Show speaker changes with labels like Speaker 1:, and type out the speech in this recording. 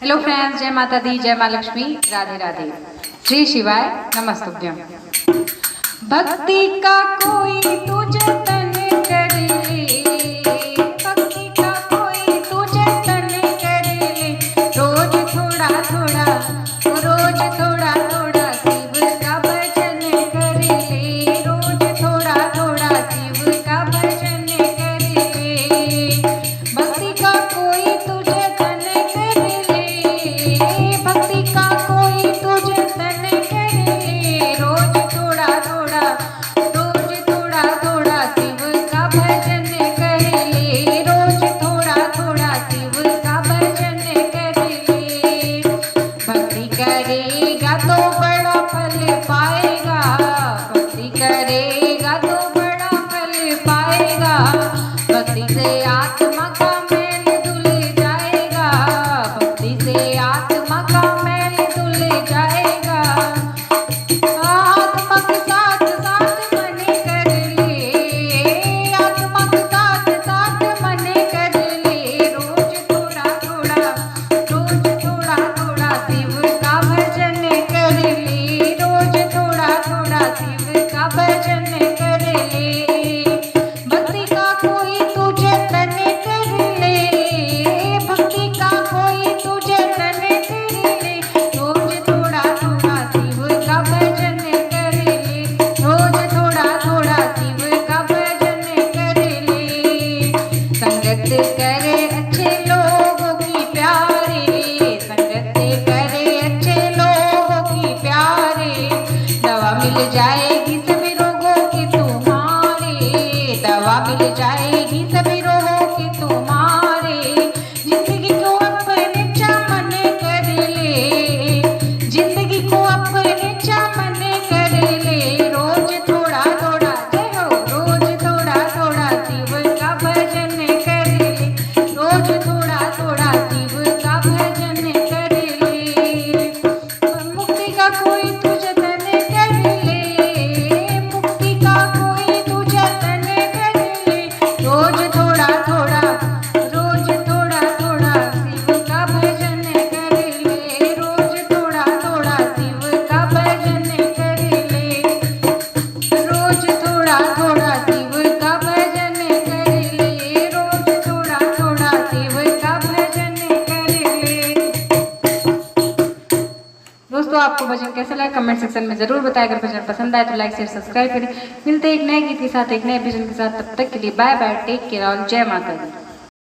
Speaker 1: Hello friends, जय माता दी, जय माँ लक्ष्मी, राधे राधे, श्री शिवाय नमस्तुभ्यं। भक्ति का कोई तुझे तन कर ले, भक्ति का कोई तुझे तन कर ले, रोज थोड़ा थोड़ा, रोज थोड़ा थोड़ा शिव का भजन कर ले, रोज थोड़ा थोड़ा शिव का भजन कर ले। भक्ति का कोई तुझे तन कर ले, भक्ति का कोई तुझे तन कर ले, रोज थोड़ा थोड़ा, रोज थोड़ा थोड़ा शिव का भजन कर ले, रोज थोड़ा थोड़ा शिव का भजन कर ले। भक्ति करेगा तो बड़ा फल पाएगा, भक्ति करेगा तो बड़ा फल पाएगा, भक्ति से आत्मा का मैल धुल जाएगा, भक्ति से आत्मा का मैल धुल जाएगा। आत्मा के साथ साथ मन कर ले, आत्मा के साथ साथ मन कर ले, रोज थोड़ा थोड़ा, रोज थोड़ा थोड़ा शिव का भजन कर ले, रोज थोड़ा थोड़ा शिव का भजन कर ले। भक्ति का कोई तुझे तन कर ले, भक्ति का कोई तुझे तन कर ले, रोज थोड़ा थोड़ा शिव का भजन कर ले, रोज थोड़ा थोड़ा शिव का भजन कर ले। संगत करे अच्छे लोगों की प्यारे, संगत करे अच्छे लोगों की प्यारे, दवा मिल जाएगी सभी रोगों की तुम्हारे, दवा मिल जाएगी सभी रोगों की तुम्हारे। जिंदगी को अपने चमन कर ले, जिंदगी को अपने चमन कर ले, रोज थोड़ा थोड़ा, जय हो, रोज थोड़ा थोड़ा शिव का भजन कर ले, रोज थोड़ा थोड़ा शिव का भजन कर ले। मुक्ति का कोई तुझे तन कर ले, मुक्ति का कोई तुझे तन कर ले, रोज थोड़ा थोड़ा, रोज थोड़ा थोड़ा शिव का भजन कर ले, रोज थोड़ा थोड़ा शिव का भजन कर ले, रोज थोड़ा थोड़ा शिव का भजन कर ले, रोज थोड़ा थोड़ा शिव का भजन कर ले। दोस्तों, आपको भजन कैसा लगा कमेंट सेक्शन में जरूर बताएं। अगर भजन पसंद आए तो लाइक शेयर सब्सक्राइब करें। मिलते हैं एक नए गीत के साथ, एक नए भजन के साथ। तब तक के लिए bye bye, take care all, जय माता दी।